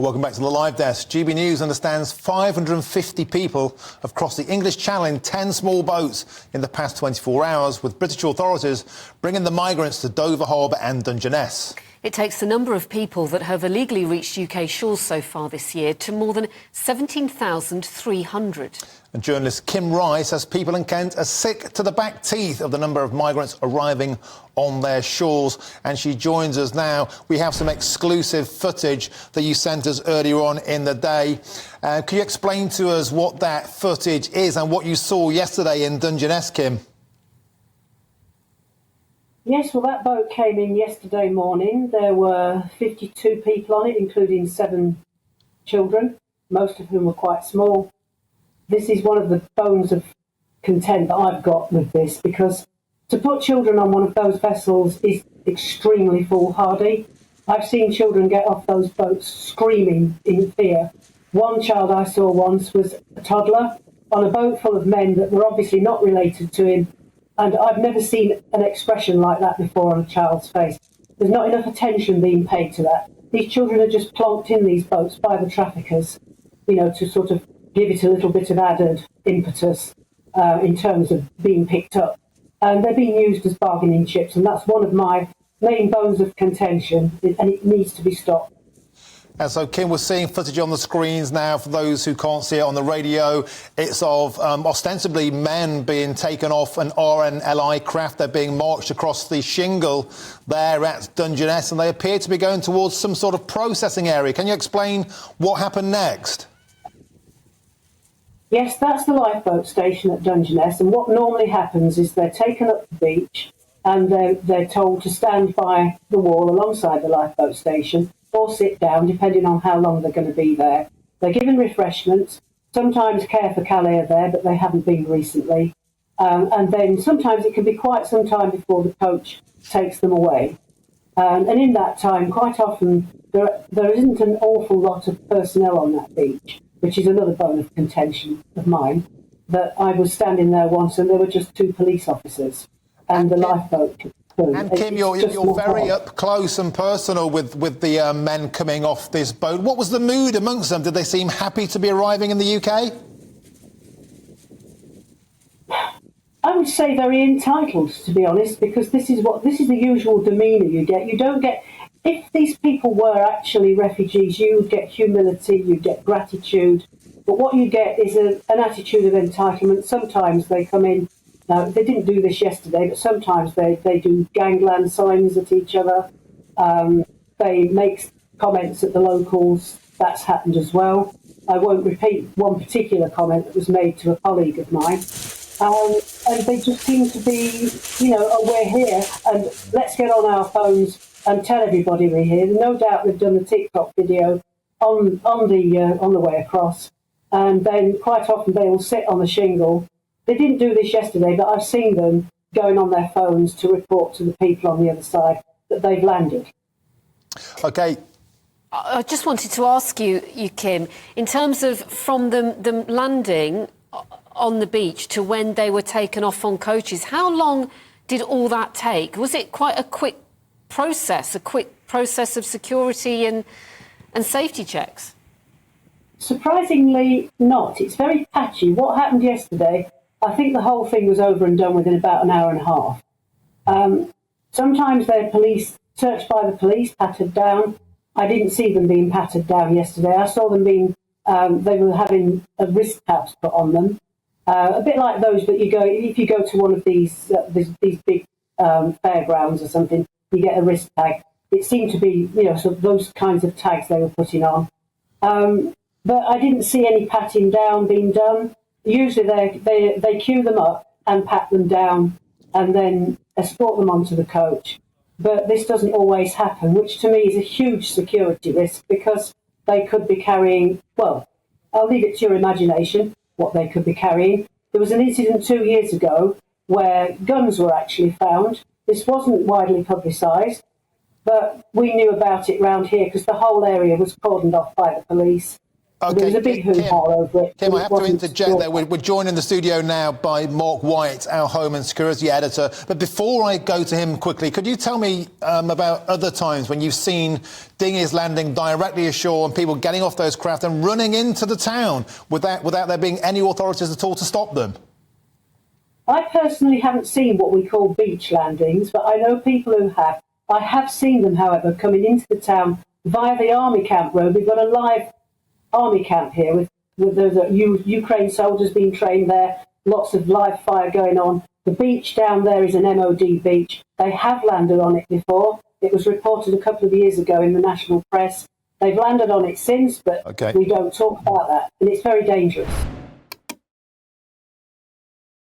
Welcome back to the Live Desk. GB News understands 550 people have crossed the English Channel in 10 small boats in the past 24 hours, with British authorities bringing the migrants to Dover Harbour and Dungeness. It takes the number of people that have illegally reached UK shores so far this year to more than 17,300. And journalist Kim Rice says people in Kent are sick to the back teeth of the number of migrants arriving on their shores. And she joins us now. We have some exclusive footage that you sent us earlier on in the day. Can you explain to us what that footage is and what you saw yesterday in Dungeness, Kim? Yes, well, that boat came in yesterday morning. There were 52 people on it, including 7 children, most of whom were quite small. This is one of the bones of content that I've got with this, because to put children on one of those vessels is extremely foolhardy. I've seen children get off those boats screaming in fear. One child I saw once was a toddler on a boat full of men that were obviously not related to him. And I've never seen an expression like that before on a child's face. There's not enough attention being paid to that. These children are just plonked in these boats by the traffickers, you know, to sort of give it a little bit of added impetus in terms of being picked up. And they're being used as bargaining chips. And that's one of my main bones of contention, and it needs to be stopped. And so, Kim, we're seeing footage on the screens now. For those who can't see it on the radio, it's of ostensibly men being taken off an RNLI craft. They're being marched across the shingle there at Dungeness, and they appear to be going towards some sort of processing area. Can you explain what happened next? Yes, that's the lifeboat station at Dungeness, and what normally happens is they're taken up the beach and they're told to stand by the wall alongside the lifeboat station or sit down, depending on how long they're going to be there. They're given refreshments. Sometimes Care for Calais are there, but they haven't been recently. And then sometimes it can be quite some time before the coach takes them away. And in that time, quite often, there isn't an awful lot of personnel on that beach, which is another bone of contention of mine, that I was standing there once and there were just 2 police officers and the lifeboat. And Kim, you're very up close and personal with the men coming off this boat. What was the mood amongst them? Did they seem happy to be arriving in the UK? I would say very entitled, to be honest, because this is the usual demeanour you get. You don't get, if these people were actually refugees, you would get humility, you'd get gratitude. But what you get is an attitude of entitlement. Sometimes they come in. Now, they didn't do this yesterday, but sometimes they do gangland signs at each other. They make comments at the locals. That's happened as well. I won't repeat one particular comment that was made to a colleague of mine. And they just seem to be, you know, oh, we're here, and let's get on our phones and tell everybody we're here. No doubt they've done the TikTok video on the way across. And then quite often they will sit on the shingle. They didn't do this yesterday, but I've seen them going on their phones to report to the people on the other side that they've landed. OK. I just wanted to ask you, Kim, in terms of from them landing on the beach to when they were taken off on coaches, how long did all that take? Was it quite a quick process of security and safety checks? Surprisingly not. It's very patchy. What happened yesterday, I think the whole thing was over and done within about an hour and a half. Sometimes they're searched by the police, patted down. I didn't see them being patted down yesterday. I saw them being, they were having wrist tabs put on them. A bit like those that you go, if you go to one of these big fairgrounds or something, you get a wrist tag. It seemed to be, you know, sort of those kinds of tags they were putting on. But I didn't see any patting down being done. Usually they queue them up and pat them down and then escort them onto the coach. But this doesn't always happen, which to me is a huge security risk, because they could be carrying, well, I'll leave it to your imagination what they could be carrying. There was an incident 2 years ago where guns were actually found. This wasn't widely publicised, but we knew about it round here because the whole area was cordoned off by the police. There was a big hoo-ha over it. Kim, I have to interject there. We're joined in the studio now by Mark White, our Home and Security Editor. But before I go to him quickly, could you tell me about other times when you've seen dinghies landing directly ashore and people getting off those craft and running into the town without there being any authorities at all to stop them? I personally haven't seen what we call beach landings, but I know people who have. I have seen them, however, coming into the town via the army camp road. We've got a live army camp here with those Ukraine soldiers being trained there, lots of live fire going on. The beach down there is an MOD beach. They have landed on it before. It was reported a couple of years ago in the national press. They've landed on it since, but we don't talk about that, and it's very dangerous.